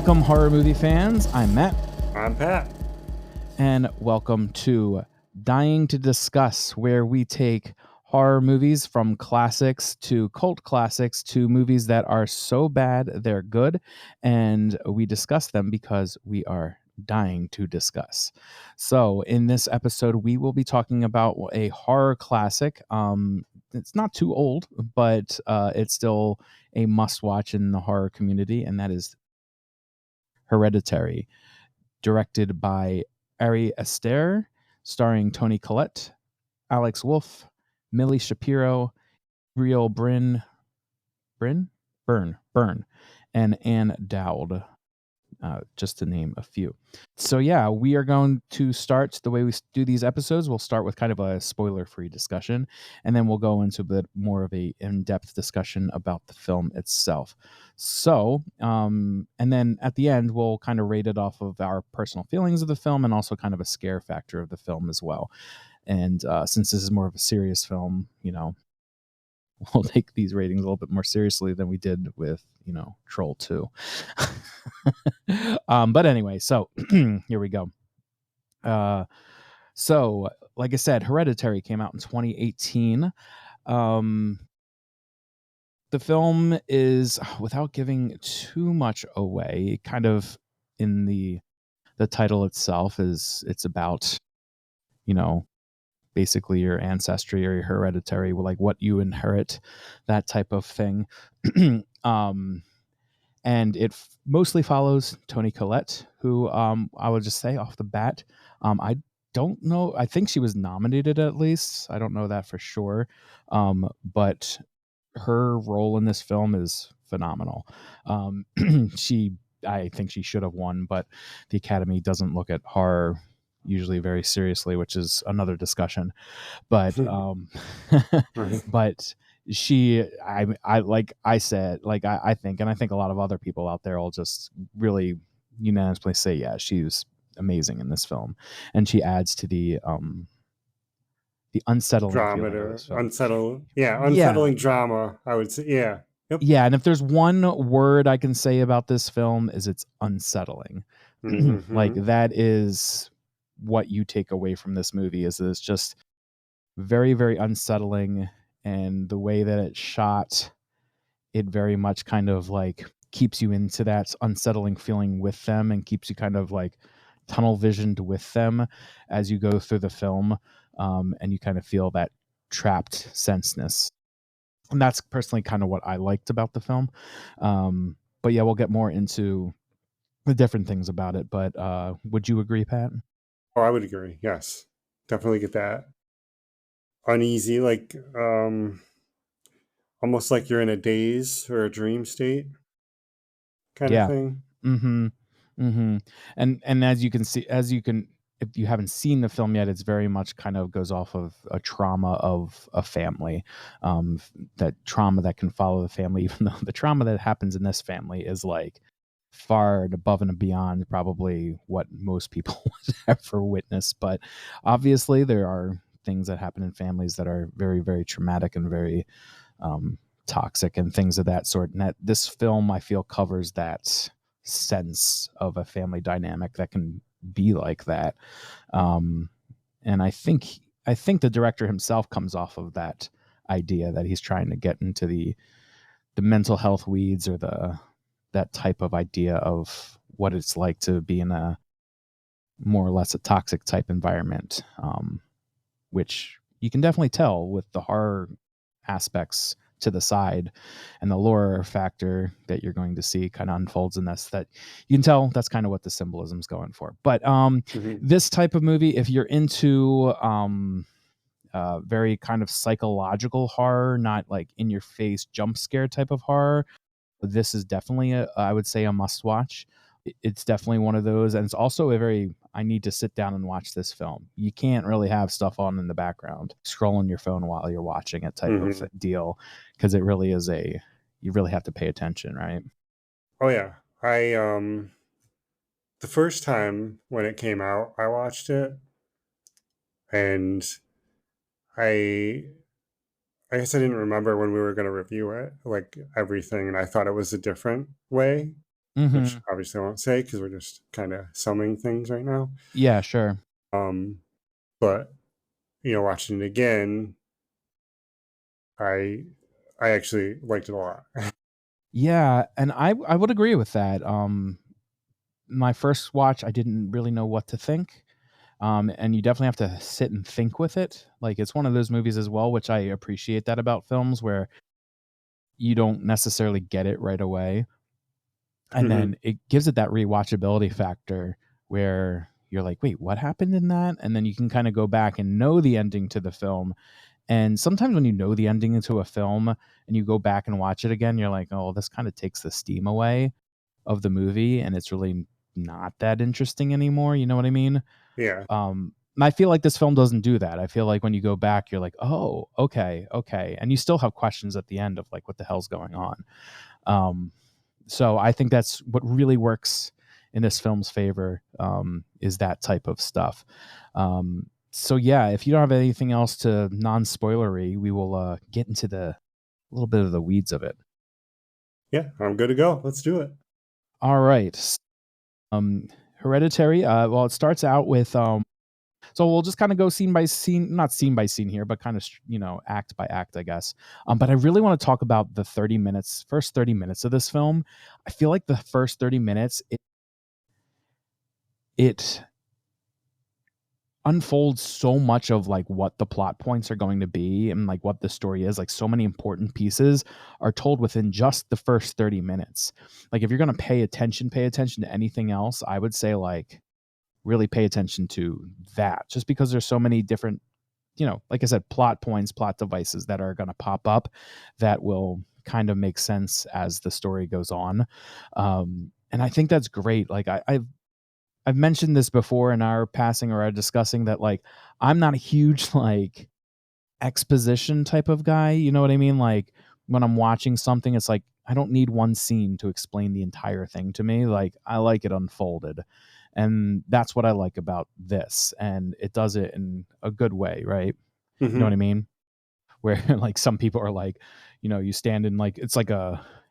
Welcome, horror movie fans. I'm Matt. I'm Pat. And welcome to Dying to Discuss, where we take horror movies from classics to cult classics to movies that are so bad they're good, and we discuss them because we are dying to discuss. So in this episode, we will be talking about a horror classic. It's not too old, but it's still a must-watch in the horror community, and that is Hereditary, directed by Ari Aster, starring Toni Collette, Alex Wolff, Millie Shapiro, Gabriel Byrne, and Anne Dowd, just to name a few. So yeah, we are going to start the way we do these episodes. We'll start with kind of a spoiler-free discussion, and then we'll go into a bit more of a in-depth discussion about the film itself. So, and then at the end, we'll kind of rate it off of our personal feelings of the film and also kind of a scare factor of the film as well. And since this is more of a serious film, we'll take these ratings a little bit more seriously than we did with, Troll 2. But anyway, so here we go. So, like I said, Hereditary came out in 2018. The film is, without giving too much away, kind of in the title itself it's about, basically your ancestry or your hereditary, like what you inherit, that type of thing. And it mostly follows Toni Collette, who I would just say off the bat, I don't know. I think she was nominated at least. I don't know that for sure. But her role in this film is phenomenal. I think she should have won, but the Academy doesn't look at horror usually very seriously, which is another discussion. But but I like I said, like I think, and I think a lot of other people out there will just really unanimously say, yeah, she's amazing in this film, and she adds to the unsettling feeling of this film. Unsettling drama, I would say. Yeah. Yep. Yeah, and if there's one word I can say about this film is it's unsettling. Like that is what you take away from this movie, is it's just very, very unsettling, and the way that it's shot, it very much kind of like keeps you into that unsettling feeling with them and keeps you kind of like tunnel visioned with them as you go through the film, and you kind of feel that trapped senseness. And that's personally kind of what I liked about the film. But yeah, we'll get more into the different things about it. But would you agree, Pat? Oh, I would agree. Yes, definitely get that. Uneasy, like almost like you're in a daze or a dream state kind of Yeah. thing. And as you can, if you haven't seen the film yet, it's very much kind of goes off of a trauma of a family, that trauma that can follow the family, even though the trauma that happens in this family is like far and above and beyond probably what most people would ever witness. But obviously there are things that happen in families that are very, very traumatic and very toxic and things of that sort. And that this film, I feel, covers that sense of a family dynamic that can be like that. And I think the director himself comes off of that idea that he's trying to get into the mental health weeds, or that type of idea of what it's like to be in a more or less a toxic type environment, which you can definitely tell with the horror aspects to the side and the lore factor that you're going to see kind of unfolds in this, that you can tell that's kind of what the symbolism's going for. But this type of movie, if you're into very kind of psychological horror, not like in your face jump scare type of horror, this is definitely I would say a must watch. It's definitely one of those, and it's also a very, I need to sit down and watch this film. You can't really have stuff on in the background, scrolling your phone while you're watching it type of deal, because it really is you really have to pay attention, right? Oh yeah. The first time when it came out, I watched it, and I guess I didn't remember when we were going to review it, like everything, and I thought it was a different way which Mhm. obviously I won't say because we're just kind of summing things right now. Yeah, sure. Um, but watching it again, I I actually liked it a lot. Yeah, and I would agree with that. My first watch, I didn't really know what to think. And you definitely have to sit and think with it. Like, it's one of those movies as well, which I appreciate that about films where you don't necessarily get it right away. And Hmm. then it gives it that rewatchability factor where you're like, wait, what happened in that? And then you can kind of go back and know the ending to the film. And sometimes when you know the ending to a film and you go back and watch it again, you're like, oh, this kind of takes the steam away of the movie and it's really not that interesting anymore. You know what I mean? Yeah. I feel like this film doesn't do that. I feel like when you go back, you're like, oh, okay, okay. And you still have questions at the end of like, what the hell's going on? Um, so I think that's what really works in this film's favor, is that type of stuff. So yeah, if you don't have anything else to non-spoilery, we will get into the a little bit of the weeds of it. Yeah, I'm good to go. Let's do it. All right. Hereditary. Well, it starts out with so we'll just kind of go scene by scene, not scene by scene here, but kind of act by act, I guess. But I really want to talk about the first 30 minutes of this film. I feel like the first 30 minutes, it unfolds so much of like what the plot points are going to be and like what the story is. Like so many important pieces are told within just the first 30 minutes. Like if you're going to pay attention to anything else, I would say like really pay attention to that, just because there's so many different, like I said, plot points, plot devices that are going to pop up that will kind of make sense as the story goes on. And I think that's great. Like I've mentioned this before in our passing or our discussing that like I'm not a huge like exposition type of guy. You know what I mean? Like when I'm watching something, it's like I don't need one scene to explain the entire thing to me. Like I like it unfolded. And that's what I like about this. And it does it in a good way, right? You know what I Hmm. mean? Where like some people are like, you stand in like it's like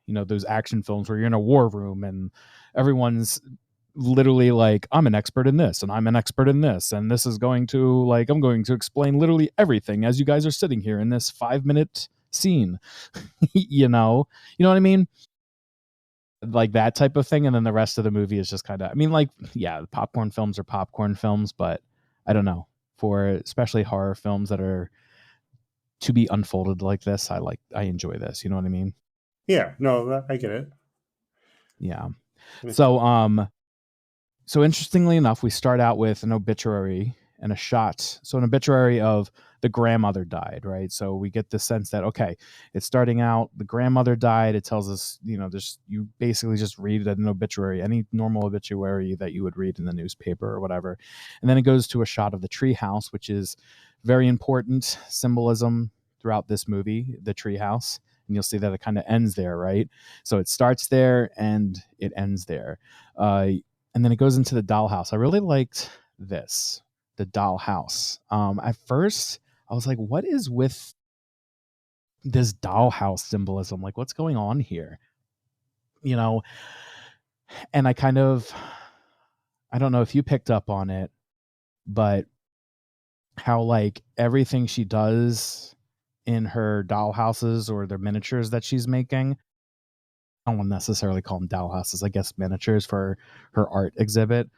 those action films where you're in a war room and everyone's literally like, I'm an expert in this and I'm an expert in this and this is going to like I'm going to explain literally everything as you guys are sitting here in this 5 minute scene. You know what I mean? Like that type of thing. And then the rest of the movie is just kind of, I mean, like, yeah, popcorn films are popcorn films, but I don't know, for especially horror films that are to be unfolded like this, I enjoy this. You know what I mean? Yeah, no, I get it. Yeah. So interestingly enough, we start out with an obituary and a shot. So an obituary of the grandmother died, right? So we get the sense that okay, it's starting out the grandmother died. It tells us, there's you basically just read an obituary, any normal obituary that you would read in the newspaper or whatever, and then it goes to a shot of the tree house, which is very important symbolism throughout this movie, the tree house. And you'll see that it kind of ends there, right? So it starts there and it ends there. Uh, and then it goes into the dollhouse. I really liked this, the dollhouse. At first, I was like, "What is with this dollhouse symbolism? Like, what's going on here?" You know, and I don't know if you picked up on it, but how like everything she does in her dollhouses or their miniatures that she's making. I don't necessarily call them dollhouses, I guess miniatures for her art exhibit.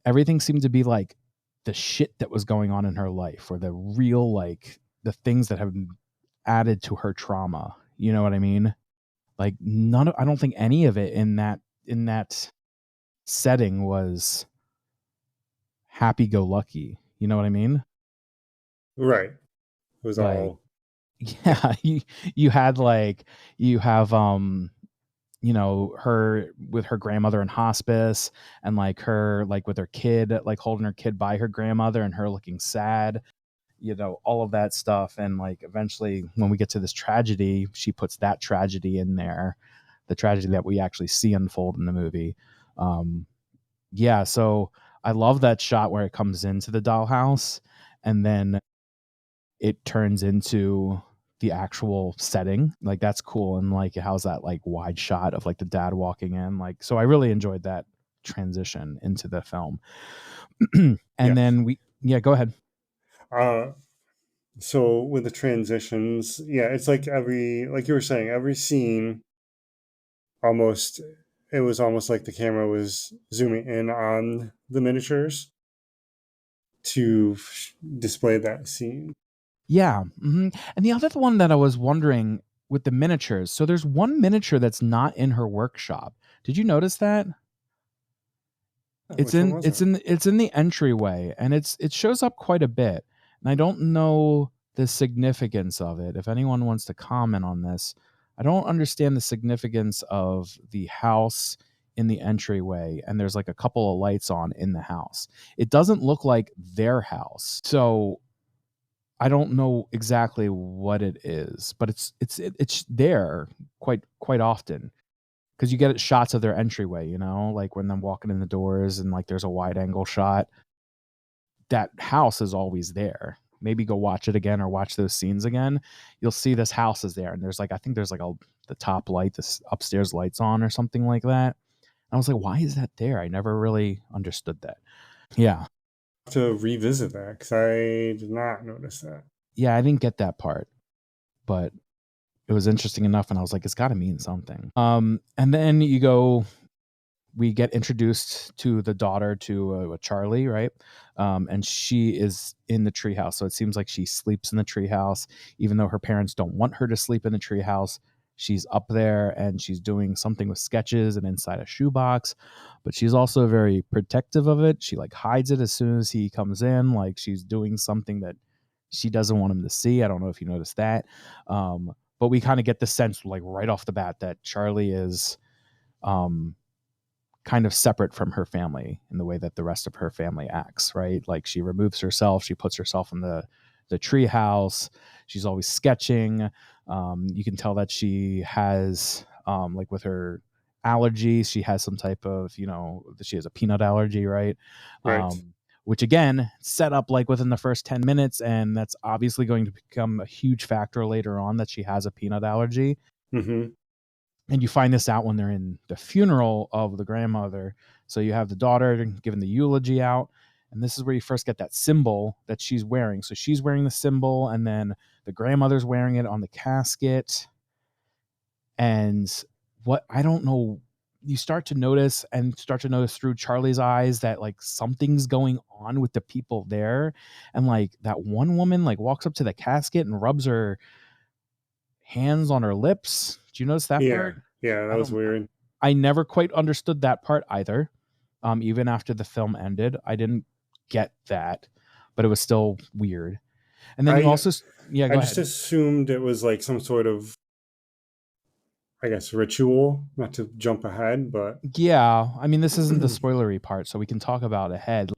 Everything seemed to be like the shit that was going on in her life or the real like the things that have been added to her trauma. You know what I mean? Like I don't think any of it in that setting was happy go lucky. You know what I mean? Right. It was Like all, yeah. yeah, you had like you have her with her grandmother in hospice and like her like with her kid like holding her kid by her grandmother and her looking sad, all of that stuff. And like eventually when we get to this tragedy, she puts that tragedy in there, the tragedy that we actually see unfold in the movie. um yeah, so I love that shot where it comes into the dollhouse and then it turns into the actual setting. Like that's cool. And like how's that like wide shot of like the dad walking in. Like so I really enjoyed that transition into the film. And Yes. then yeah, go ahead. Uh, so with the transitions, yeah, it's like like you were saying, every scene almost, it was almost like the camera was zooming in on the miniatures to display that scene. Yeah. And the other one that I was wondering with the miniatures. So there's one miniature that's not in her workshop. Did you notice that? Which one was it? It's in the entryway, and it shows up quite a bit. And I don't know the significance of it. If anyone wants to comment on this, I don't understand the significance of the house in the entryway, and there's like a couple of lights on in the house. It doesn't look like their house. So I don't know exactly what it is, but it's there quite often because you get shots of their entryway, you know, like when I'm walking in the doors and like there's a wide angle shot. That house is always there. Maybe go watch it again or watch those scenes again. You'll see this house is there, and there's like I think there's like the top light, this upstairs lights on or something like that. I was like, why is that there? I never really understood that. Yeah, To revisit that because I did not notice that. yeah, I didn't get that part, but it was interesting enough, and I was like, it's got to mean something. And then we get introduced to the daughter to Charlie, right? And she is in the treehouse. So it seems like she sleeps in the treehouse, even though her parents don't want her to sleep in the treehouse. She's up there and she's doing something with sketches and inside a shoebox, but she's also very protective of it. She like hides it as soon as he comes in, like she's doing something that she doesn't want him to see. I don't know if you noticed that. But we kind of get the sense like right off the bat that Charlie is um kind of separate from her family in the way that the rest of her family acts, right? Like she removes herself, she puts herself in the tree house. She's always sketching. You can tell that she has like with her allergies, she has some type of, you know, she has a peanut allergy, right? Right. Which again, set up like within the first 10 minutes, and that's obviously going to become a huge factor later on that she has a peanut allergy. Mm-hmm. And you find this out when they're in the funeral of the grandmother. So you have the daughter giving the eulogy out, and this is where you first get that symbol that she's wearing. So she's wearing the symbol, and then the grandmother's wearing it on the casket. And what I don't know, you start to notice through Charlie's eyes that like something's going on with the people there. And like that one woman like walks up to the casket and rubs her hands on her lips. Do you notice that Yeah. part? Yeah, that I was don't. weird. I never quite understood that part either. Even after the film ended, I didn't get that, but it was still weird. And then you I also, yeah, I go just ahead. assumed it was like some sort of, I guess, ritual. Not to jump ahead, but Yeah, I mean, this isn't the spoilery part, so we can talk about ahead.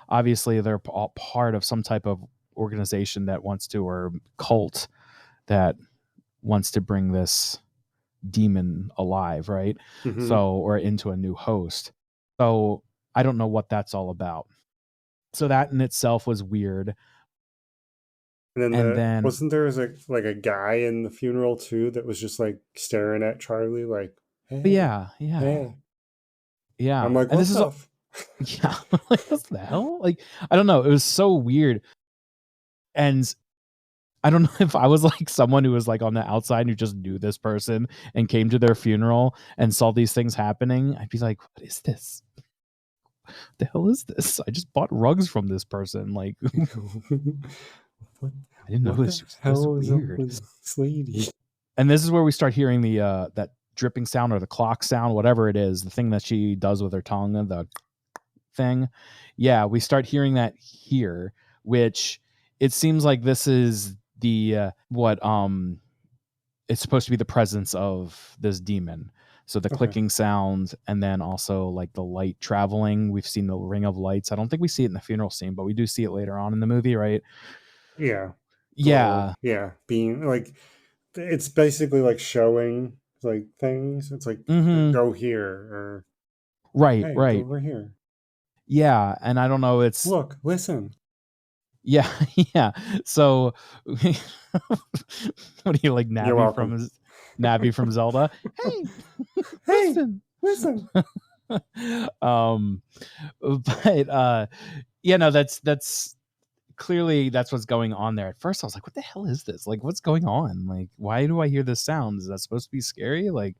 Obviously, they're all part of some type of organization that wants to, or cult that wants to bring this demon alive, right? mm-hmm. So, or into a new host. So, I don't know what that's all about. So that in itself was weird. And then And the then, wasn't there like a guy in the funeral too that was just like staring at Charlie like, hey, yeah, yeah, hey. I'm yeah. like, And this what is, the yeah, like, what the hell? Like, I don't know. It was so weird. And I don't know if I was like someone who was like on the outside who just knew this person and came to their funeral and saw these things happening. I'd be like, what is this? What the hell is this? I just bought rugs from this person. Like, I what didn't know what the this was this hell is up weird. with this lady? And this is where we start hearing the that dripping sound or the clock sound, whatever it is, the thing that she does with her tongue, the thing. Yeah, we start hearing that here, which it seems like this is the what it's supposed to be the presence of this demon. So the Okay. clicking sound, and then also like the light traveling. We've seen the ring of lights. I don't think we see it in the funeral scene, but we do see it later on in the movie, right? Yeah. The little, Yeah. yeah, being like, it's basically like showing like things. It's like, Mm-hmm. go here or Right, hey, go right. over here. Yeah. And I don't know, it's Look, listen. Yeah, yeah. So, what are you like, You're welcome. Navi from Zelda? Hey, Hey, listen. listen. um, but yeah, no, that's clearly that's what's going on there. At first, I was like, "What the hell is this? Like, what's going on? Like, why do I hear this sound? Is that supposed to be scary?" Like,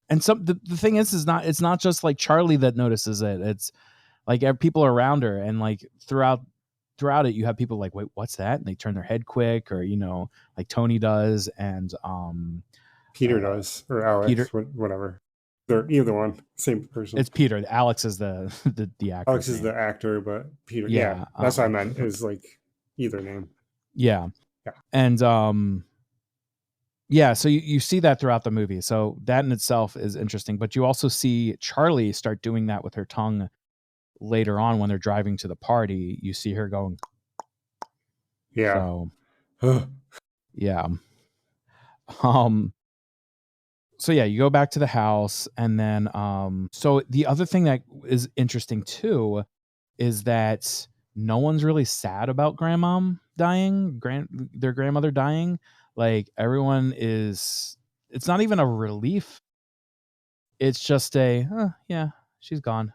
and the thing is not it's not just like Charlie that notices it. It's like people around her, and like throughout it, you have people like, "Wait, what's that?" And they turn their head quick, or like Tony does, and Peter uh, does, or Alex, Peter. whatever. They're either one, same person. It's Peter. Alex is the Alex actor's is the name. actor, but Peter, yeah, Yeah, that's what I meant. Is like either name. yeah, Yeah, and yeah. So you see that throughout the movie. So that in itself is interesting. But you also see Charlie start doing that with her tongue later on when they're driving to the party. You see her going. yeah. So yeah. Um. So yeah, you go back to the house, and then so the other thing that is interesting too is that no one's really sad about their grandmother dying. Like everyone is, it's not even a relief. It's just yeah, she's gone.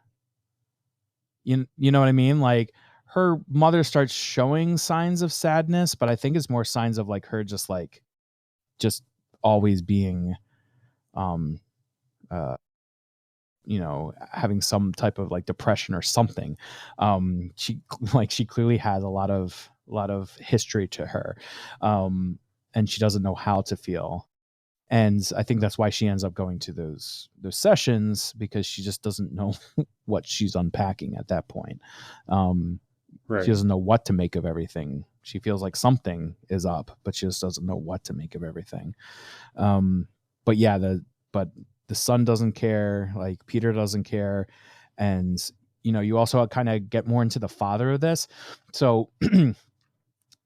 You know what I mean? Like her mother starts showing signs of sadness, but I think it's more signs of like her just always being um uh having some type of like depression or something. She she clearly has a lot of history to her, and she doesn't know how to feel. And I think that's why she ends up going to those sessions, because she just doesn't know what she's unpacking at that point. She right. doesn't know what to make of everything. She feels like something is up, but she just doesn't know what to make of everything. Um, but yeah, but the son doesn't care, like Peter doesn't care, and you also kind of get more into the father of this. So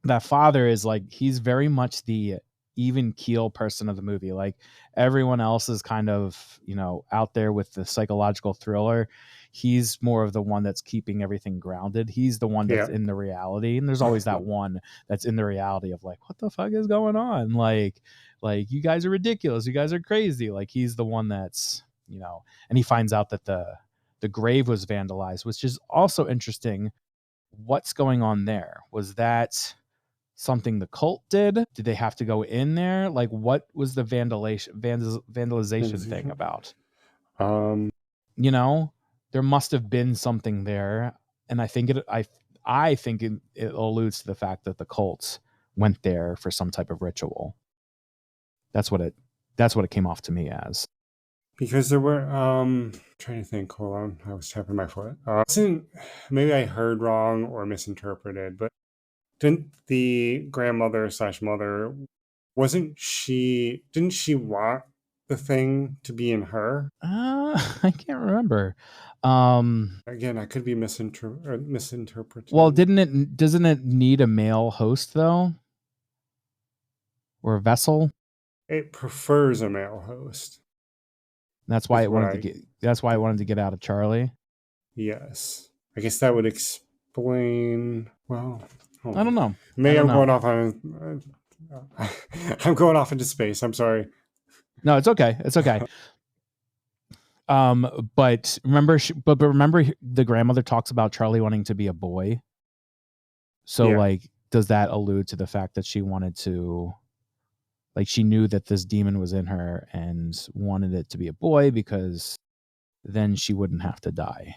that father is like, he's very much the even keel person of the movie. Like everyone else is kind of out there with the psychological thriller. He's more of the one that's keeping everything grounded. He's the one that's Yeah, in the reality, and there's always that one that's in the reality of like, what the fuck is going on? Like you guys are ridiculous, you guys are crazy. Like he's the one that's and he finds out that the grave was vandalized, which is also interesting. What's going on there? Was that something the cult did? Did they have to go in there? Like, what was the vandalization thing about? um, You know, there must have been something there, and I think it alludes to the fact that the cults went there for some type of ritual. That's what it came off to me as. because there were trying to think. Hold on, I was tapping my foot. Wasn't maybe I heard wrong or misinterpreted, but didn't the grandmother slash mother didn't she want the thing to be in her? I can't remember. Um, Again, I could be well, misinterpreting. doesn't it need a male host though, or a vessel? It prefers a male host, That's why is it what wanted to I get. That's why it wanted to get out of Charlie. yes. I guess that would explain. Well, hold I on. don't know. I Maybe don't I'm know. going off on. I'm going off into space. I'm sorry. No, it's okay. It's okay. But remember, but remember, the grandmother talks about Charlie wanting to be a boy. So, Yeah, like, does that allude to the fact that she wanted to, like, she knew that this demon was in her and wanted it to be a boy because then she wouldn't have to die.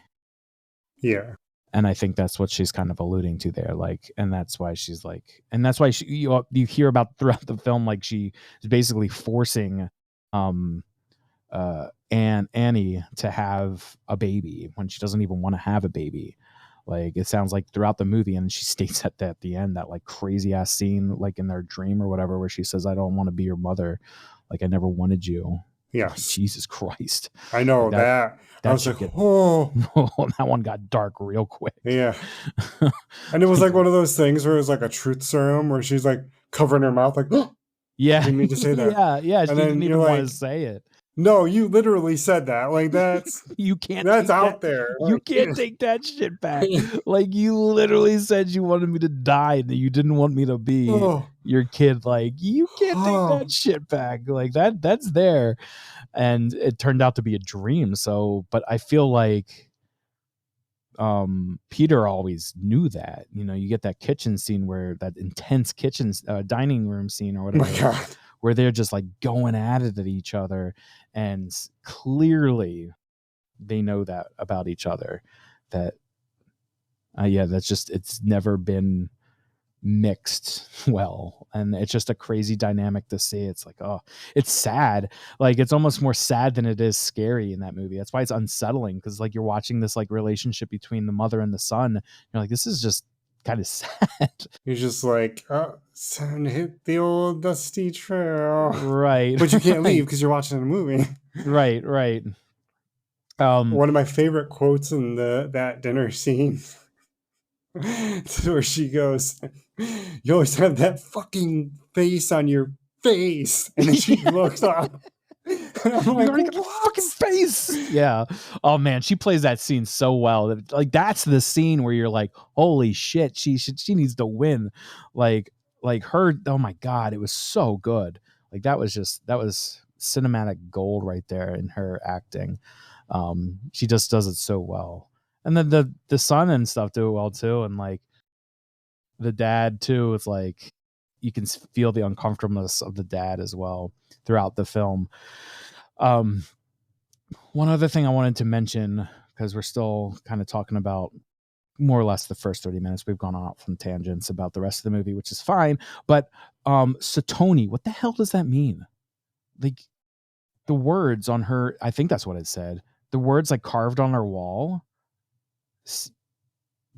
yeah, And I think that's what she's kind of alluding to there. Like, and that's why she's like, and that's why you hear about throughout the film, like she is basically forcing, um, Annie to have a baby when she doesn't even want to have a baby. Like it sounds like throughout the movie, and she states at the end, that like crazy ass scene, like in their dream or whatever, where she says, "I don't want to be your mother. Like I never wanted you." Like yes. Jesus Christ, I like know that that. I that was like, should get oh, that one got dark real quick. yeah. And it was Like, like one of those things where it was like a truth serum where she's like covering her mouth, like, oh, I yeah, didn't mean to say that. yeah, And she then didn't you're even want to like, say it. No, you literally said that. Like You can't that's take that. out there. You Like, can't take that shit back. Like, you literally said you wanted me to die, that you didn't want me to be oh, your kid. Like, you can't take that oh shit back. Like, that's there. And it turned out to be a dream. So, but I feel like Peter always knew that. You know, you get that kitchen scene, where that intense kitchen dining room scene or my whatever, God. where they're just like going at it at each other, and clearly they know that about each other. That yeah, that's just, it's never been mixed well, and it's just a crazy dynamic to see. It's like, oh, it's sad. Like, it's almost more sad than it is scary in that movie. That's why it's unsettling, because like you're watching this like relationship between the mother and the son. You're like, this is just kind of sad. You're just like, son, hit the old dusty trail. Right. But you can't leave Right. because you're watching a movie. Right. um One of my favorite quotes in that dinner scene where she goes, "You always have that fucking face on your face," and then she yeah, looks up, and I'm you like, gotta get the fucking "What?" face. Yeah. Oh man, she plays that scene so well. Like, that's the scene where you're like, holy shit, she needs to win. like like her, oh my god, it was so good. Like, that was cinematic gold right there in her acting. She just does it so well. And then the son and stuff do it well too. And like the dad too, it's like you can feel the uncomfortableness of the dad as well throughout the film. um One other thing I wanted to mention, because we're still kind of talking about more or less the first 30 minutes. We've gone off on tangents about the rest of the movie, which is fine. But Satoni, what the hell does that mean? Like, the words on her, I think that's what it said. The words like carved on her wall. Do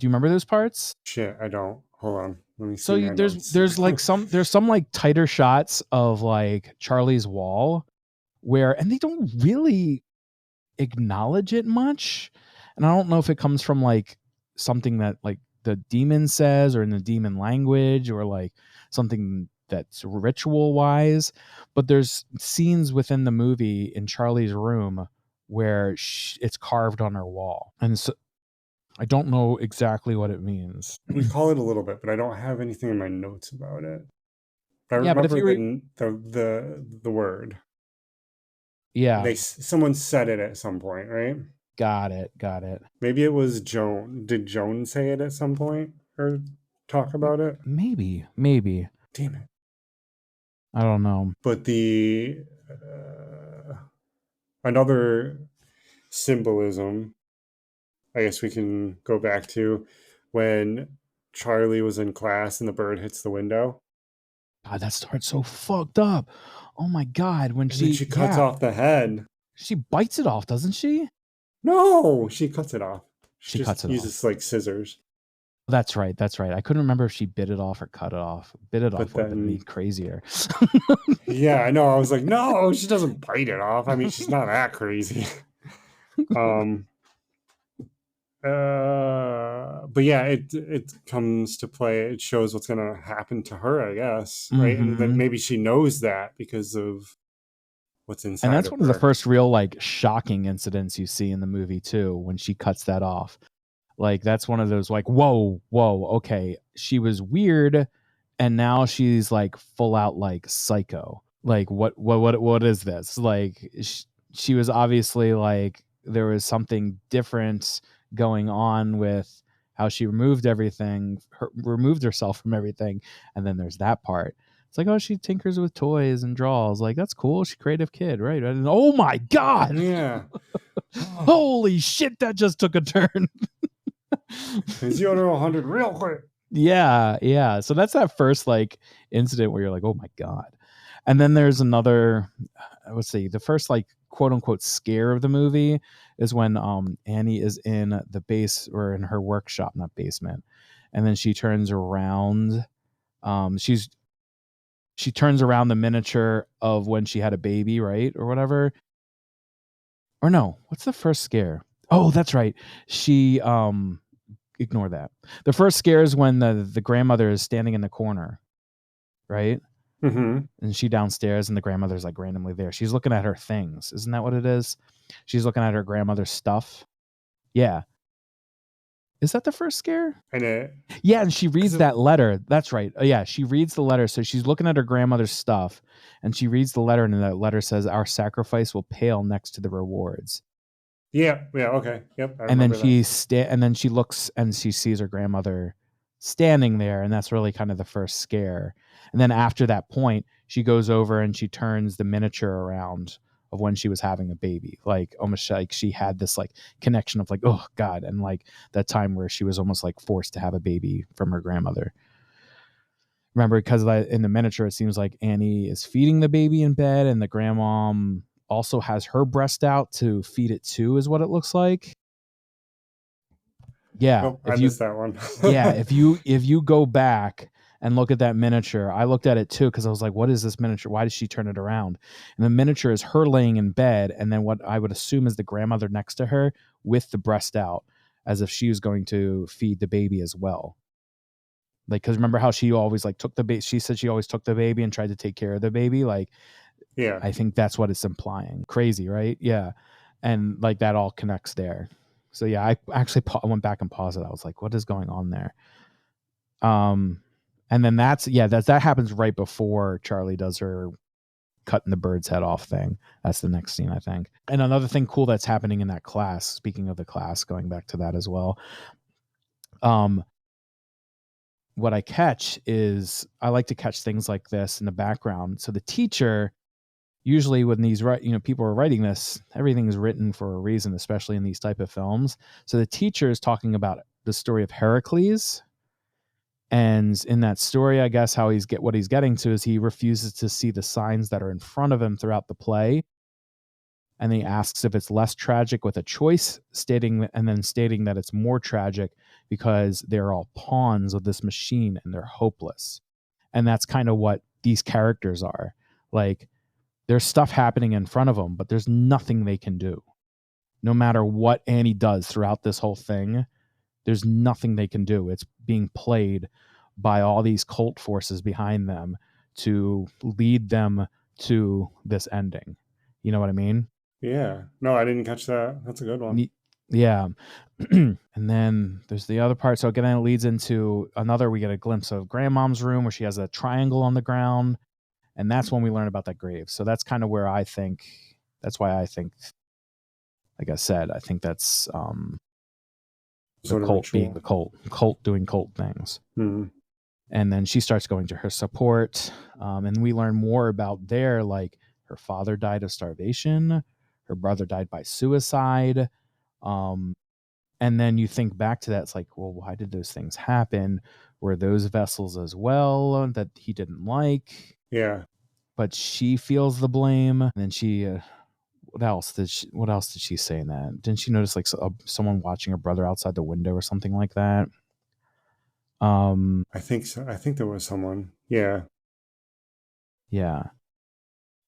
you remember those parts? Shit, I don't. Hold on, let me So see my notes. there's some like tighter shots of like Charlie's wall, where, and they don't really acknowledge it much. And I don't know if it comes from like something that like the demon says, or in the demon language, or like something that's ritual wise. But there's scenes within the movie in Charlie's room where it's carved on her wall, and so I don't know exactly what it means. Recall it a little bit, but I don't have anything in my notes about it. But I Yeah, but if remember you were, the word. yeah, Someone said it at some point, right? got it. Maybe it was Joan. Did Joan say it at some point or talk about it? Maybe. Damn it. I don't know. But the another symbolism, I guess we can go back to when Charlie was in class and the bird hits the window. God, that starts so fucked up. Oh my god, when And then she, she cuts yeah, off the head. she bites it off, doesn't she? No, she cuts it off. She She cuts just it off. uses like scissors. That's right. That's right. I couldn't remember if she bit it off or cut it off. Bit it But off would have been me then, crazier. yeah, I know. I was like, no, she doesn't bite it off. I mean, she's not that crazy. um, but yeah, it comes to play. It shows what's gonna happen to her, I guess, right? And then Hmm. maybe she knows that because of what's And inside that's of one of the her. first real like shocking incidents you see in the movie too, when she cuts that off. Like, that's one of those like, whoa, okay, she was weird, and now she's like full out like psycho. Like, what is this? Like, she was obviously like, there was something different going on with how she removed herself from everything. And then there's that part. It's like, oh, she tinkers with toys and draws. Like, that's cool. She's a creative kid, right? And, oh my god, Yeah. holy shit, that just took a turn. 0 to 100 real quick. Yeah. So that's that first like incident where you're like, oh my god. And then there's another, let's see, the first like quote unquote scare of the movie is when Annie is in the base, or in her workshop, not basement, and then she turns around. She turns around the miniature of when she had a baby, right, or whatever. Or no, what's the first scare? Oh, that's right. She ignore that. The first scare is when the grandmother is standing in the corner, right? Mm-hmm. and she downstairs, and the grandmother's like randomly there. She's looking at her things. Isn't that what it is? She's looking at her grandmother's stuff. Yeah. Is that the first scare? And Yeah, and she reads because that letter. That's right. Yeah, she reads the letter. So she's looking at her grandmother's stuff, and she reads the letter, and that letter says, "Our sacrifice will pale next to the rewards." yeah, okay, yep, I And then remember that. and then she looks and she sees her grandmother standing there, and that's really kind of the first scare. And then after that point, she goes over and she turns the miniature around of when she was having a baby, like almost like she had this like connection of like, oh god, and like that time where she was almost like forced to have a baby from her grandmother. Remember, because in the miniature it seems like Annie is feeding the baby in bed, and the grandmom also has her breast out to feed it too, is what it looks like. Yeah, Oh, I missed that one. if you go back and look at that miniature, I looked at it too because I was like, what is this miniature? Why does she turn it around? And the miniature is her laying in bed, and then what I would assume is the grandmother next to her with the breast out, as if she was going to feed the baby as well. Like, because remember how she always like took the baby? She said she always took the baby and tried to take care of the baby. Like, Yeah. I think that's what it's implying. Crazy, right? Yeah, and like that all connects there. So yeah, I actually went back and paused it. I was like, what is going on there? And then that happens right before Charlie does her cutting the bird's head off thing. That's the next scene, I think. And another thing cool that's happening in that class, speaking of the class, going back to that as well. What I catch is I like to catch things like this in the background. So the teacher, usually when these people are writing this, everything is written for a reason, especially in these type of films. So the teacher is talking about the story of Heracles. And in that story, I guess what he's getting to is he refuses to see the signs that are in front of him throughout the play. And he asks if it's less tragic with a choice, stating that it's more tragic because they're all pawns of this machine and they're hopeless. And that's kind of what these characters are. Like, there's stuff happening in front of them, but there's nothing they can do. No matter what Annie does throughout this whole thing, there's nothing they can do. It's being played by all these cult forces behind them to lead them to this ending. You know what I mean? Yeah. No, I didn't catch that. That's a good one. Yeah. And then there's the other part. So again, it leads into we get a glimpse of grandmom's room where she has a triangle on the ground. And that's when we learn about that grave. So that's kind of where that's why I think, like I said, I think that's the Sort of cult being ritual. the cult doing cult things. Hmm. And then she starts going to her support. And we learn more about like her father died of starvation. Her brother died by suicide. And then you think back to that. It's like, well, why did those things happen? Were those vessels as well that he didn't like? Yeah. But she feels the blame. And then she, what else did she say in that? Didn't she notice like someone watching her brother outside the window or something like that? I think so. I think there was someone. Yeah. Yeah.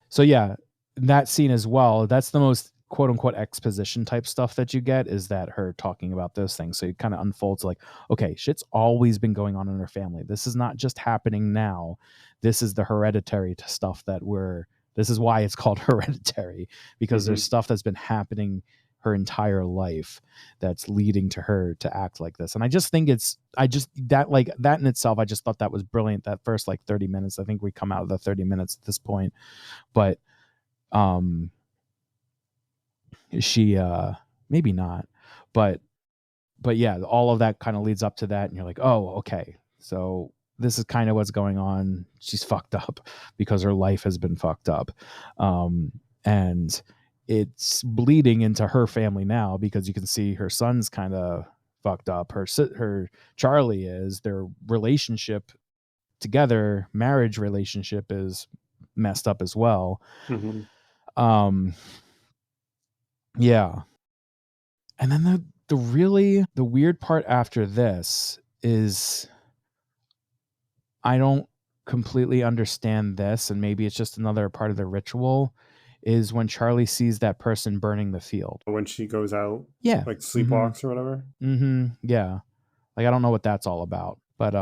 So yeah, that scene as well, that's the most quote unquote exposition type stuff that you get, is that her talking about those things. So it kind of unfolds like, okay, shit's always been going on in her family. This is not just happening now. This is the hereditary stuff this is why it's called Hereditary, because there's stuff that's been happening her entire life that's leading to her to act like this. And I just think that in itself, I just thought that was brilliant. That first like 30 minutes, I think we come out of the 30 minutes at this point, but she maybe not, but yeah, all of that kind of leads up to that, and you're like, oh, okay, so this is kind of what's going on. She's fucked up because her life has been fucked up, and it's bleeding into her family now, because you can see her son's kind of fucked up. Her Charlie is, their relationship together, marriage relationship, is messed up as well. Mm-hmm. Yeah. And then the weird part after this is, I don't completely understand this, and maybe it's just another part of the ritual, is when Charlie sees that person burning the field. When she goes out, Yeah. like sleepwalks or whatever. Yeah. Like, I don't know what that's all about, but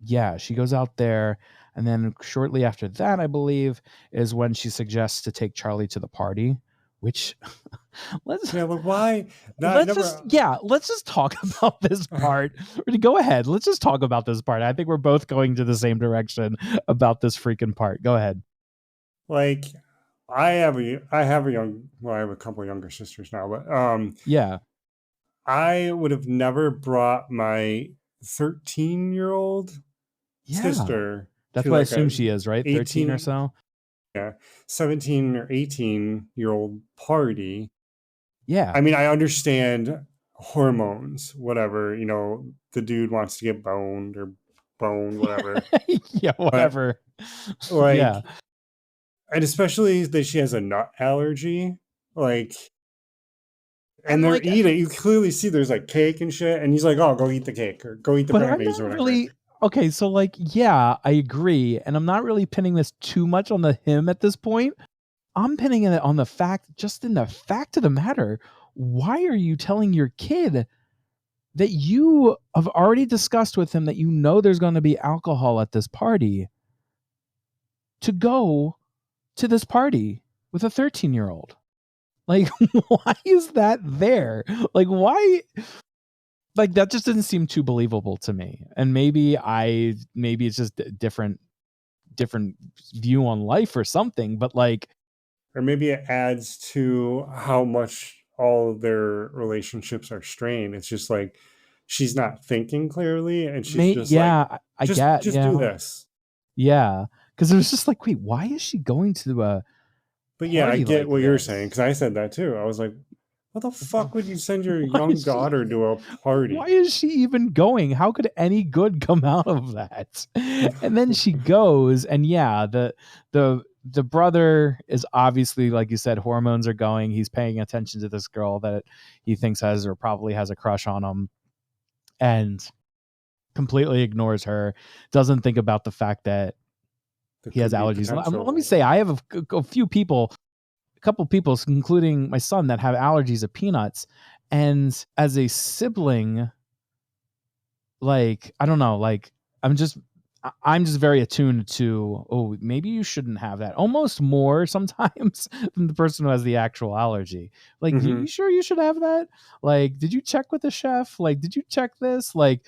yeah, she goes out there. And then shortly after that, I believe, is when she suggests to take Charlie to the party, which let's Yeah, but why? Not I let's just never. yeah, let's just talk about this part. Go ahead. Let's just talk about this part. I think we're both going to the same direction about this freaking part. Go ahead. Like I have a young well, I have a couple younger sisters now, but Yeah. I would have never brought my 13-year-old Yeah. sister That's to what I like assume a she is, right? 13 or 18, so. yeah, 17 or 18-year-old party. Yeah. I mean, I understand hormones, whatever, the dude wants to get boned or boned, whatever. Yeah, But whatever. Yeah. like, and especially that she has a nut allergy, like, and And they're like, eating. You clearly see there's like cake and shit, and he's like, "Oh, go eat the cake or go eat the but I'm brownies or not whatever." really okay. So, like, yeah, I agree. And I'm not really pinning this too much on the him at this point. I'm pinning it on the fact, just in the fact of the matter, why are you telling your kid that you have already discussed with him that you know there's going to be alcohol at this party to go to this party with a 13-year-old? Like, why is that there? Like, why? Like, that just didn't seem too believable to me. And maybe it's just a different view on life or something. But like, Or maybe it adds to how much all of their relationships are strained. It's just like she's not thinking clearly, and she's just like, yeah, I get, just do yeah, this. yeah. Because it was just like, wait, why is she going to a But yeah, I party get like what you're saying this? because I said that too. I was like, what the fuck would you send your Why young is she? daughter to a Why party? is she even going? How could any good come out of that? And then she goes, and yeah, the brother is obviously, like you said, hormones are going. He's paying attention to this girl that he thinks has or probably has a crush on him, and completely ignores her. Doesn't think about the fact that There he has could be allergies. Let me potential. say, I have a few people, a couple people, including my son, that have allergies of peanuts. And as a sibling, like, I don't know, like, I'm just I'm just very attuned to, oh, maybe you shouldn't have that, almost more sometimes than the person who has the actual allergy. Like, you Hmm. sure you should have that? Like, did you check with the chef? Like, did you check this? Like,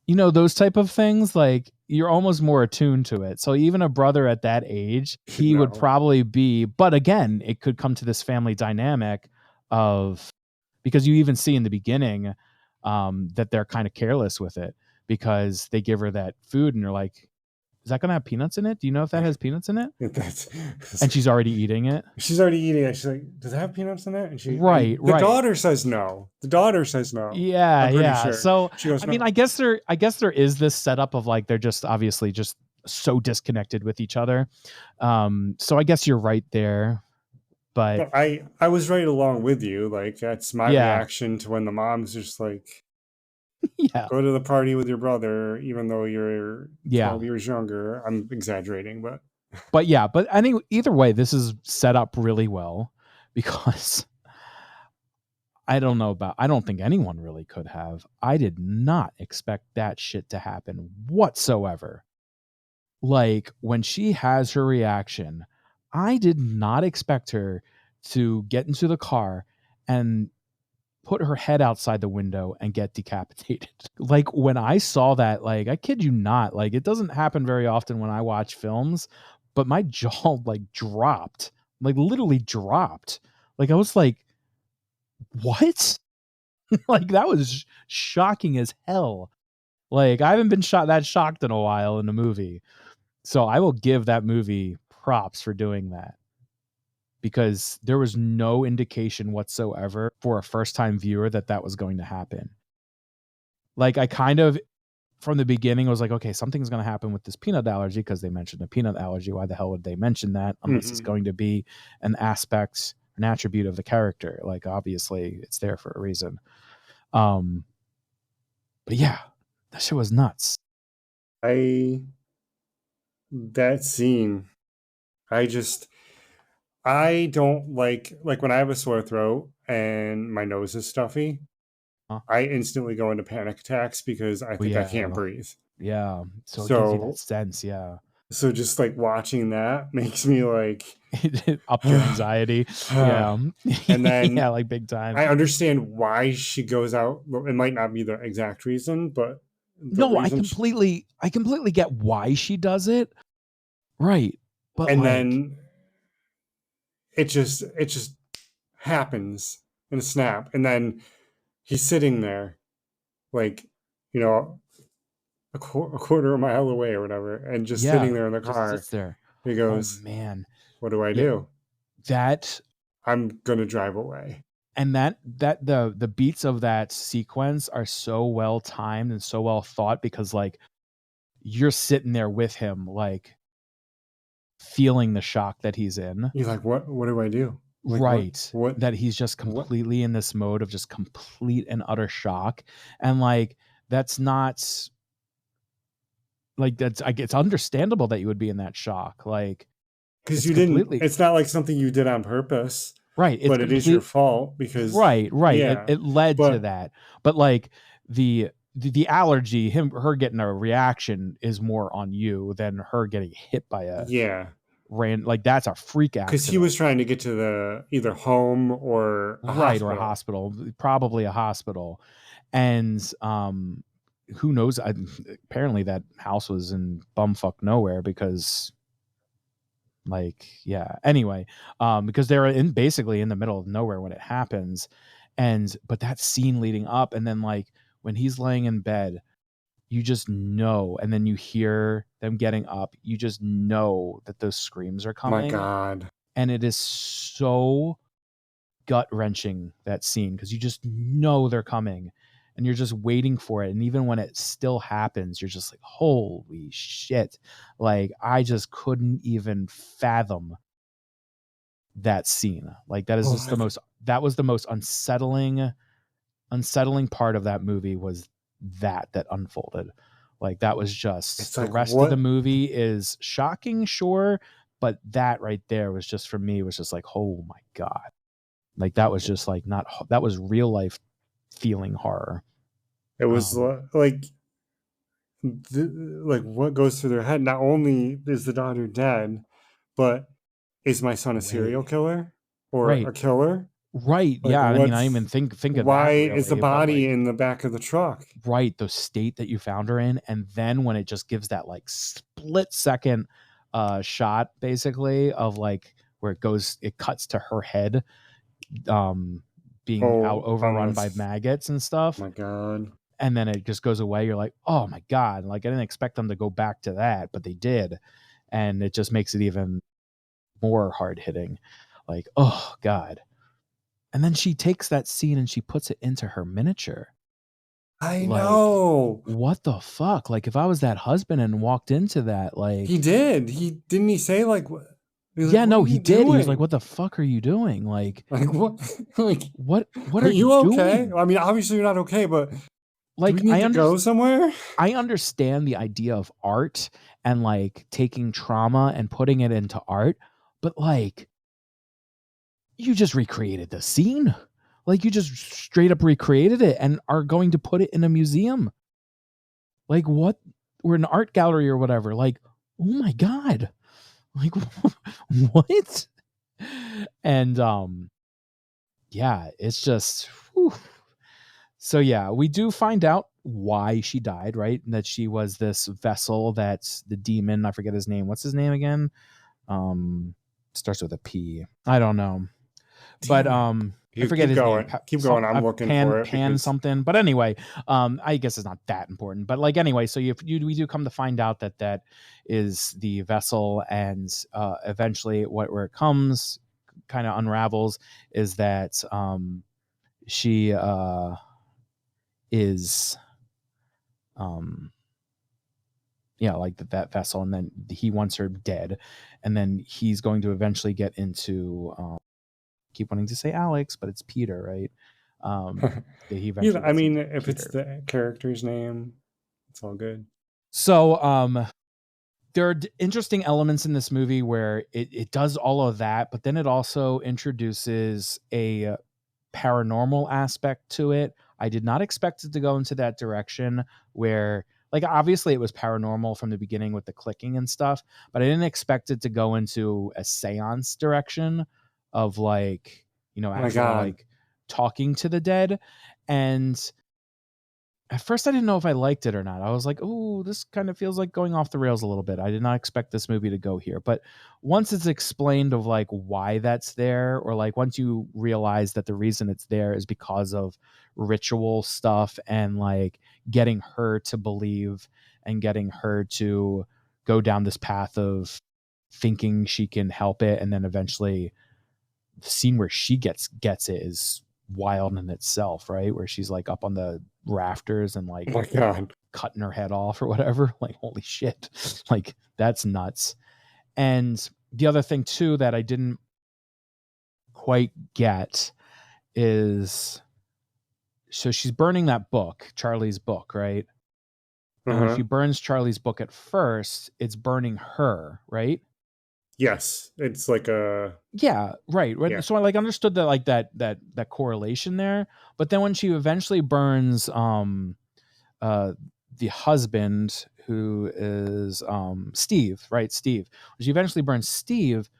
those type of things, like, you're almost more attuned to it. So even a brother at that age, Should he would know. probably be, but again, it could come to this family dynamic of, because you even see in the beginning, that they're kind of careless with it because they give her that food and you're like, is that going to have peanuts in it? Do you know if that has peanuts in it? That's And she's already eating it. she's already eating it. She's like, does it have peanuts in it? And Right, the right. daughter says no. The daughter says no. Yeah, I'm pretty yeah. sure. So, She goes, I mean, no. I guess there is this setup of like they're just obviously just so disconnected with each other. So I guess you're right there, but But I was right along with you. Like that's my yeah, reaction to when the mom's just like, yeah, go to the party with your brother, even though you're yeah. 12 years younger. I'm exaggerating, but But yeah, but anyway, either way, this is set up really well because I don't think anyone really could have. I did not expect that shit to happen whatsoever. Like, when she has her reaction, I did not expect her to get into the car and put her head outside the window and get decapitated. Like, when I saw that, like, I kid you not, like, it doesn't happen very often when I watch films, but my jaw like dropped, like literally dropped. Like, I was like, what? Like, that was shocking as hell. Like, I haven't been that shocked in a while in a movie. So I will give that movie props for doing that, because there was no indication whatsoever for a first time viewer that that was going to happen. Like, I kind of, from the beginning, was like, okay, something's going to happen with this peanut allergy because they mentioned a peanut allergy. Why the hell would they mention that unless it's mhm. going to be an aspect, an attribute of the character? Like, obviously, it's there for a reason. Um, but yeah, that shit was nuts. I that scene, I just I don't like when I have a sore throat and my nose is stuffy, Huh? I instantly go into panic attacks because I Oh think I can't yeah, breathe. yeah. So it gives you that So sense, yeah. So just like watching that makes me like, It upped your and anxiety. Yeah. then Yeah, like big time. I understand why she goes out. It might not be the exact reason, but the No, reason, I completely get why she does it. Right. But and like, then it just happens in a snap, and then he's sitting there like, you know, a quarter of a mile away or whatever, and just yeah, sitting there in the just car. sits there. He Oh goes, man. "What do I Yeah, do? that I'm gonna drive away." and that the beats of that sequence are so well timed and so well thought because like you're sitting there with him like feeling the shock that he's in. You're like, "What do I do? Like, Right. what, That he's just what?" completely in this mode of just complete and utter shock. And like that's not like that's like it's understandable that you would be in that shock. Like Because it's you didn't. completely It's not like something you did on purpose, right. It's but it is your complete fault because, right, right. It yeah. it led to But that. But like the allergy, her getting a reaction is more on you than her getting hit by a yeah, like that's a freak because he accident. was trying to get to the either home or a Right, or a hospital. hospital, probably a hospital. And who knows? Apparently, that house was in bumfuck nowhere because, like, yeah. Anyway, because they're in basically in the middle of nowhere when it happens, and but that scene leading up, and then like when he's laying in bed, you just know, and then you hear them getting up, you just know that those screams are My coming, God, and it is so gut wrenching that scene because you just know they're coming and you're just waiting for it. And even when it still happens, you're just like, holy shit. Like, I just couldn't even fathom that scene. Like, that is oh just my, that was the most unsettling part of that movie was that unfolded. Like, that was just it's the like rest of the what? movie is shocking, sure. But that right there was just for me, was just like, oh my God. Like that was just like not that was real life feeling horror. It was Um, like, like what goes through their head. Not only is the daughter dead, but is my son a serial way killer or right, a killer? right, Like, yeah. I mean, I didn't even what's think of why that is the really, but body like, in the back of the truck? right, the state that you found her in, and then when it just gives that like split second shot, basically of like where it cuts to her head, um, being out Oh, overrun by almost. maggots and stuff, My God. and then it just goes away. You're like, oh my God, like I didn't expect them to go back to that, but they did, and it just makes it even more hard hitting. Like, oh God. And then she takes that scene and she puts it into her miniature. I Like, know. what the fuck? Like, if I was that husband and walked into that, He like, did. He didn't he say like what? He was like, yeah, "What are no, he you did. He was like, doing?" what the fuck are you doing? Like, Like what? Like, what are are you you okay? doing? I mean, obviously you're not okay, but do we Like, need to go somewhere? I understand the idea of art and like taking trauma and putting it into art, but like, you just recreated the scene. Like, you just straight up recreated it and are going to put it in a museum. Like what? We're an art gallery or whatever. Like, oh my God. Like what? And yeah, it's just whew. So yeah, we do find out why she died, right? That she was this vessel that's the demon, I forget his name. What's his name again? Um Starts with a P. I don't know. But Damn it. I You forget keep his name. going. Keep going. I'm looking for it Pan because something. But anyway, I guess it's not that important. But like anyway, so we do come to find out that that is the vessel, and eventually, where it comes kind of unravels is that she is um yeah, like that vessel, and then he wants her dead, and then he's going to eventually get into keep wanting to say Alex, but it's Peter, right? That he you know, eventually I gets mean, into if it's Peter. the character's name, it's all good. So there are interesting elements in this movie where it does all of that, but then it also introduces a paranormal aspect to it. I did not expect it to go into that direction where like obviously it was paranormal from the beginning with the clicking and stuff, but I didn't expect it to go into a seance direction of like, Oh my actual God. like talking to the dead. And at first I didn't know if I liked it or not. I was like, "Oh, this kind of feels like going off the rails a little bit." I did not expect this movie to go here. But once it's explained of like why that's there, or like once you realize that the reason it's there is because of ritual stuff and like getting her to believe and getting her to go down this path of thinking she can help it, and then eventually the scene where she gets it is wild in itself, right? Where she's like up on the rafters and Oh like my God. cutting her head off or whatever. Like, holy shit. Like, that's nuts. And the other thing too that I didn't quite get is, so she's burning that book, Charlie's book, right? And when she Uh-huh. burns Charlie's book at first, it's burning her, right? Yes. It's like a, Yeah, right. yeah. So I like understood that, like that correlation there. But then when she eventually burns uh the husband, who is Steve, right? Steve. When she eventually burns Steve,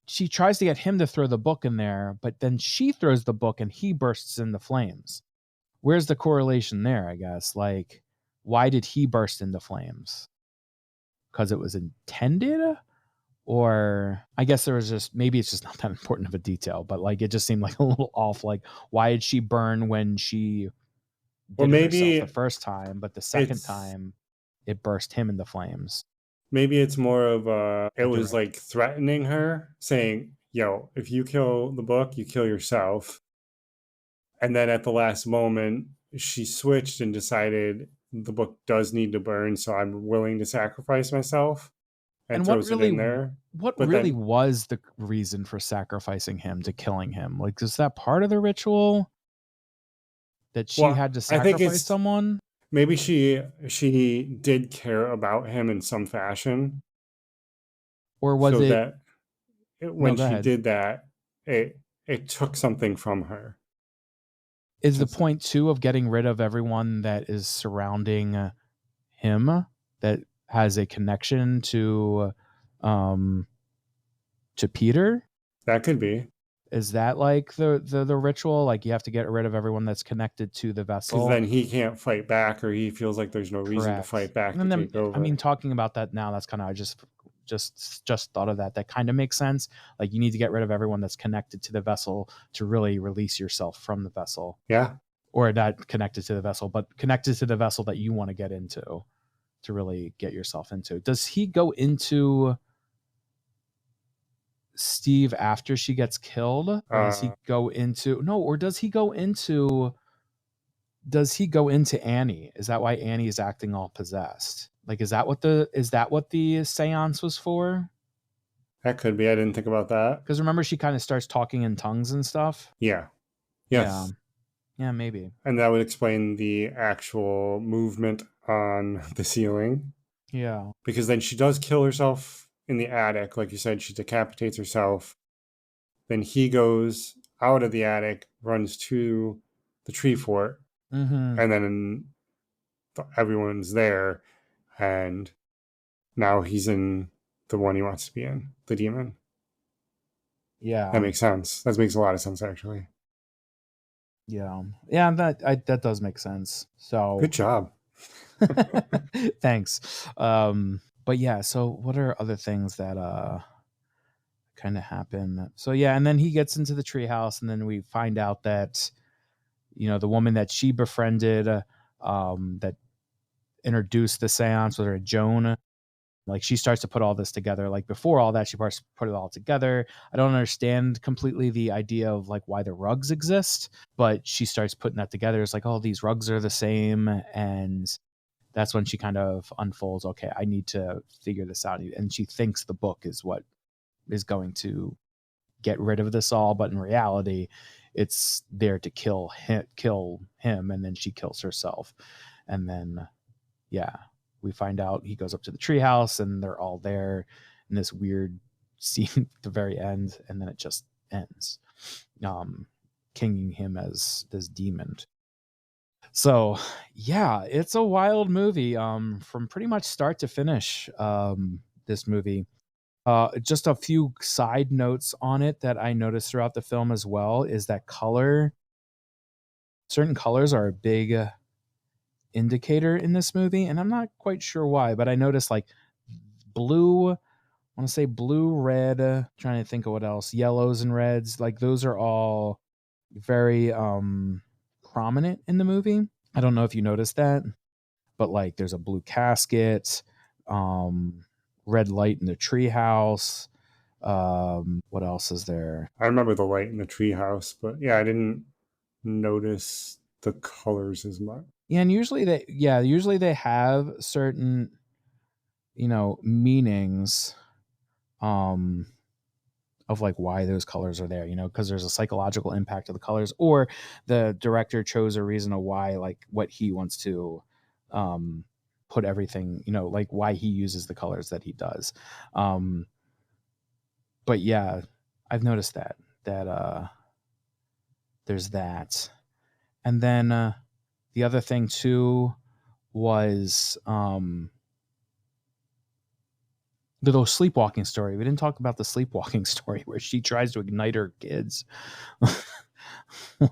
she tries to get him to throw the book in there, but then she throws the book and he bursts into flames. Where's the correlation there, I guess? Like, why did he burst into flames? Because it was intended? Or I guess there was just, maybe it's just not that important of a detail, but like it just seemed like a little off. Like, why did she burn when she Or did it herself the maybe first time, but the second it's time it burst him into flames? maybe it's more of it A was direct. like threatening her, saying, "Yo, if you kill the book, you kill yourself." And then at the last moment, she switched and decided the book does need to burn, so I'm willing to sacrifice myself, and And throws it in there. what But really then, was the reason for sacrificing him, to killing him? Like, is that part of the ritual that she well, had to I think sacrifice it's someone? maybe she did care about him in some fashion, Or was so it, that no, when go she ahead. did that, it took something from her. Is the Just point too of getting rid of everyone that is surrounding him that has a connection um to Peter? that could be Is that like the ritual? Like you have to get rid of everyone that's connected to the because vessel? then he can't fight back, or he feels like there's no reason to Correct. fight back to And then take I mean, over. talking about that now, that's kind of, I just thought of that. That kind of makes sense. Like you need to get rid of everyone that's connected to the vessel to really release yourself from the vessel. Yeah. Or not connected to the vessel, but connected to the vessel that you want to get into, to really get yourself into. Does he go into Steve after she gets killed, or does Uh, he go into, no, or does he go into Annie? Is that why Annie is acting all possessed? Like, is that what the seance was for? that could be. I didn't think about that. Because remember, she kind of starts talking in tongues and stuff. Yeah. Yeah, Yes. yeah, maybe. And that would explain the actual movement on the ceiling. Yeah. Because then she does kill herself in the attic. Like you said, she decapitates herself. Then he goes out of the attic, runs to the tree fort, Mm-hmm. and then everyone's there. And now he's in the one he wants to be in, the demon. That Yeah. makes sense. That makes a lot of sense, actually. Yeah. Yeah. That does make sense. Good So, job. thanks. But yeah. So, what are other things that kind of happen? So yeah, and then he gets into the treehouse, and then we find out that the woman that she befriended, that introduced the seance with her, Joan. Like she starts to put all this together. Like before all that, she put it all together. I don't understand completely the idea of like why the rugs exist, but she starts putting that together. It's like, oh, these rugs are the same, and that's when she kind of unfolds. Okay, I need to figure this out, and she thinks the book is what is going to get rid of this all, but in reality, it's there to kill him, and then she kills herself, and then yeah, we find out he goes up to the treehouse, and they're all there in this weird scene at the very end, and then it just ends, kinging him as this demon. So yeah, it's a wild movie, from pretty much start to finish. This movie. Just a few side notes on it that I noticed throughout the film as well is that certain colors are a big indicator in this movie, and I'm not quite sure why, but I noticed like blue. I want to say blue, red. Trying to think of what else. Yellows and reds. Like those are all very prominent in the movie. I don't know if you noticed that, but like there's a blue casket, um, red light in the treehouse. What else is there? I remember the light in the treehouse, but yeah, I didn't notice the colors as much. Yeah, and usually they have certain, meanings um of like why those colors are there, because there's a psychological impact of the colors, or the director chose a reason of why, like what he wants to um put everything, like why he uses the colors that he does. Um but yeah, I've noticed that there's that. And then the other thing too was the little sleepwalking story. We didn't talk about the sleepwalking story where she tries to ignite her kids.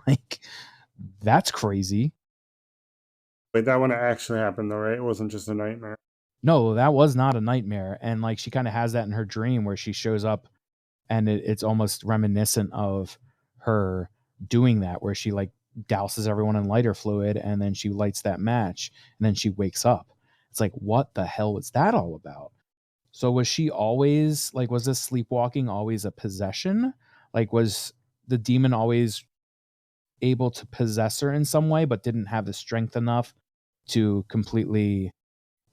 Like, that's crazy. Wait, that one actually happened though, right? It wasn't just a nightmare. No, that was not a nightmare. And like she kind of has that in her dream where she shows up, and it's almost reminiscent of her doing that, where she like douses everyone in lighter fluid and then she lights that match and then she wakes up. It's like, what the hell was that all about? So was she always like, was this sleepwalking always a possession? Like, was the demon always able to possess her in some way, but didn't have the strength enough to completely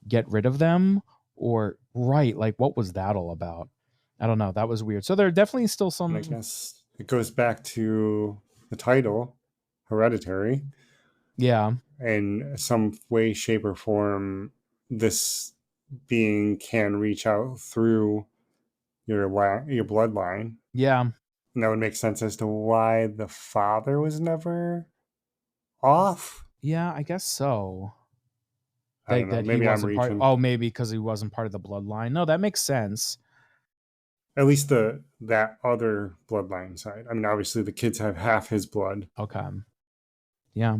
get rid of them? Or, right, like, what was that all about? I don't know. That was weird. So there are definitely still And I some, guess it goes back to the title, Hereditary. yeah, In some way, shape, or form, this being can reach out through your bloodline, yeah, and that would make sense as to why the father was never off. yeah, I guess so. I don't That know. that he Maybe I'm wasn't part. reaching. Oh, maybe because he wasn't part of the bloodline. No, that makes sense. At least the that other bloodline side. I mean, obviously the kids have half his blood. Okay, yeah.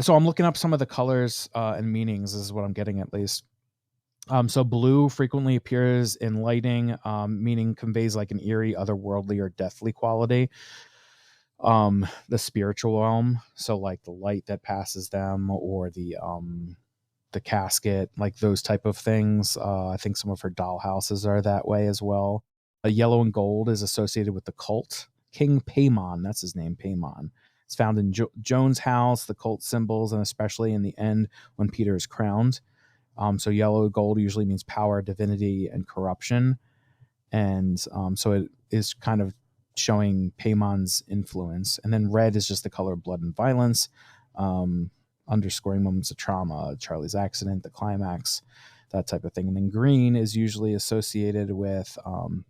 So I'm looking up some of the colors and meanings. This is what I'm getting at least. So blue frequently appears in lighting, meaning conveys like an eerie, otherworldly, or deathly quality. The spiritual realm, so like the light that passes them, or the casket, like those type of things. I think some of her doll houses are that way as well. Yellow and gold is associated with the cult. King Paimon, that's his name, Paimon. It's found in Joan's house, the cult symbols, and especially in the end when Peter is crowned. So yellow gold usually means power, divinity, and corruption, and so it is kind of showing Paymon's influence. And then red is just the color of blood and violence, um, underscoring moments of trauma, Charlie's accident, the climax, that type of thing. And then green is usually associated with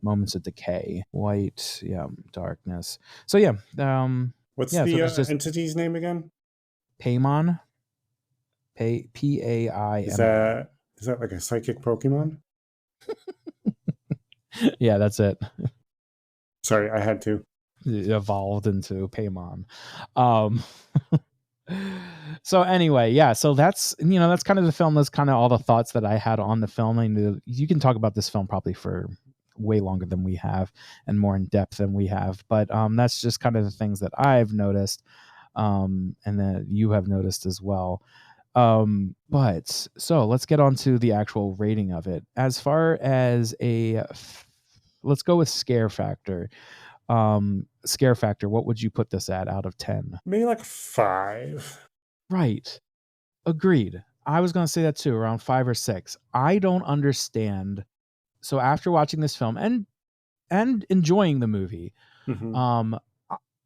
moments of decay, white, yeah, darkness. So What's yeah. So the there's just entity's name again? Paimon, Is Paimon. that is that like a psychic Pokemon? Yeah, that's it. Sorry, I had to. Evolved into Paimon. Um, so anyway, yeah, so that's kind of the film. That's kind of all the thoughts that I had on the film. I knew you can talk about this film probably for way longer than we have and more in depth than we have, but that's just kind of the things that I've noticed, and that you have noticed as well. But so let's get on to the actual rating of it. As far as let's go with scare factor, what would you put this at out of 10? Maybe like 5. Right. Agreed. I was going to say that too, around 5 or 6. I don't understand. So after watching this film and enjoying the movie, Mm-hmm. um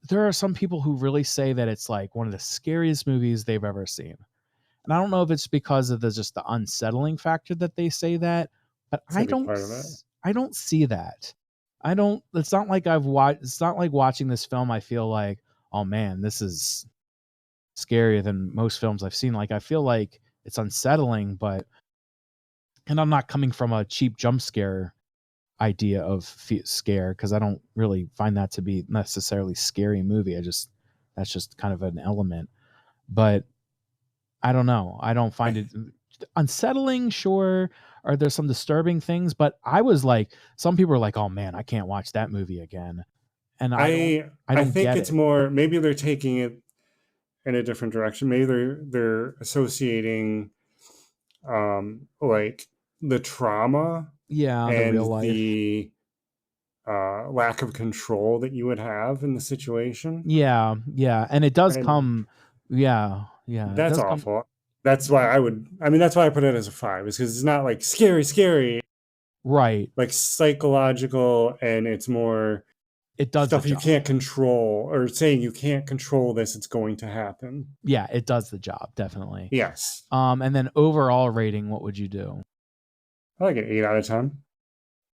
there are some people who really say that it's like one of the scariest movies they've ever seen. And I don't know if it's because of just the unsettling factor that they say that, but It's a big part of it. I don't see that. I don't. It's not like I've watched. It's not like watching this film. I feel like, oh man, this is scarier than most films I've seen. Like, I feel like it's unsettling, and I'm not coming from a cheap jump scare idea of scare, because I don't really find that to be necessarily scary movie. That's just kind of an element. But I don't know. I don't find it unsettling. Sure, are there some disturbing things? But I was like, some people are like, "Oh man, I can't watch that movie again," and I I don't think get it's it. more, maybe they're taking it in a different direction. Maybe they're associating like the trauma Yeah, the real and life. the lack of control that you would have in the situation. Yeah, yeah, and it does And come. Yeah, yeah, it that's does come. awful. That's why I mean, that's why I put it as a 5, is because it's not like scary, scary, Right. like psychological, and it's more It does the stuff you job. can't control, or saying you can't control this, it's going to happen. Yeah, it does the job, definitely. Yes. And then overall rating, what would you do? I like an 8 out of 10.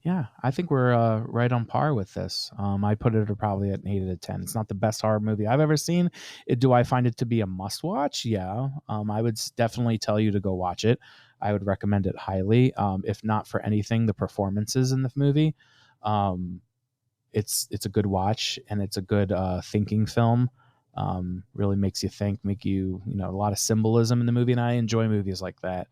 Yeah, I think we're right on par with this. I put it probably at an 8 out of 10. It's not the best horror movie I've ever seen. Do I find it to be a must watch? Yeah. I would definitely tell you to go watch it. I would recommend it highly. If not for anything, the performances in the movie. Um, it's a good watch, and it's a good thinking film. Really makes you think, make you know, a lot of symbolism in the movie, and I enjoy movies like that.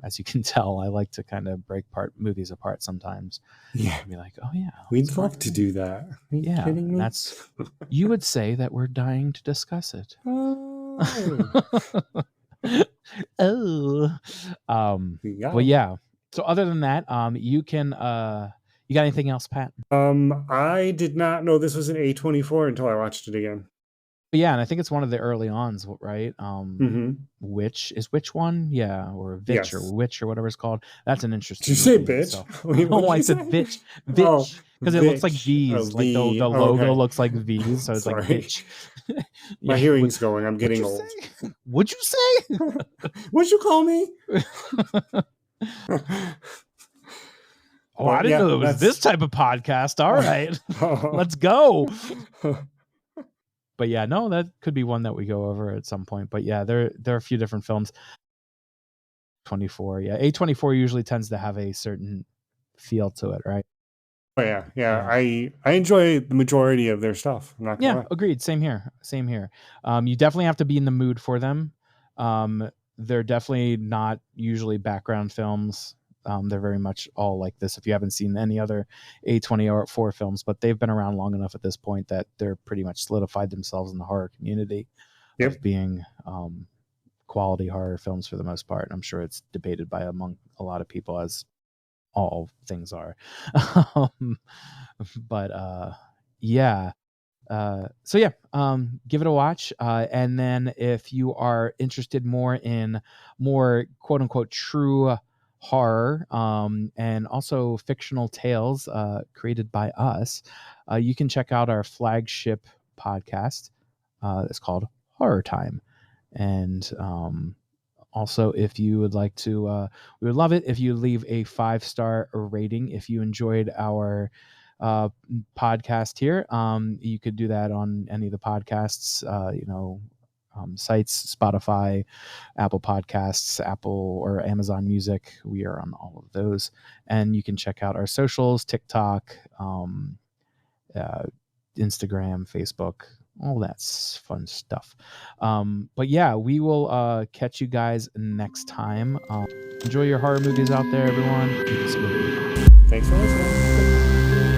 As you can tell, I like to kind of break movies apart sometimes Yeah. and be like, oh yeah, We'd love to do that. Are you yeah, kidding and me? that's, you would say that we're dying to discuss it. Oh. Oh, but Yeah. yeah. So other than that, you can you got anything else, Pat? I did not know this was an A24 until I watched it again. But yeah, and I think it's one of the early ons, right? Mm-hmm. Which one? Yeah, or Vitch or Yes. Witch or whatever it's called. That's an Did you interesting say movie in bitch? itself. Wait, what No, did I you said say? Vitch, Oh, Vitch, because it looks like bitch. A V's, like V. the Oh, logo okay. looks like V's, so it's like Sorry. Vitch. My Yeah, hearing's going. I'm what'd getting you old. say? What'd you say? What'd you call me? Oh, I But didn't yeah, know it was this that's. type of podcast. All right, let's go. But yeah, no, that could be one that we go over at some point. But yeah, there are a few different films. 24, yeah, A24 usually tends to have a certain feel to it, right? Oh yeah, yeah. Yeah. I enjoy the majority of their stuff. I'm not gonna Yeah, lie. agreed. Same here. Same here. You definitely have to be in the mood for them. They're definitely not usually background films. They're very much all like this. If you haven't seen any other A24 films, but they've been around long enough at this point that they're pretty much solidified themselves in the horror community of Yep. being quality horror films for the most part. And I'm sure it's debated by among a lot of people, as all things are. But yeah. So yeah, give it a watch. And then if you are interested more in more quote unquote true horror, and also fictional tales, created by us, you can check out our flagship podcast. It's called Horror Time. And, also, if you would like to, we would love it if you leave a 5-star rating. If you enjoyed our podcast here, you could do that on any of the podcasts, sites, Spotify, Apple Podcasts, Apple or Amazon Music. We are on all of those. And you can check out our socials, TikTok, uh, Instagram, Facebook, all that's fun stuff. But yeah, we will catch you guys next time. Enjoy your horror movies out there, everyone. Keep it spooky. Thanks for listening.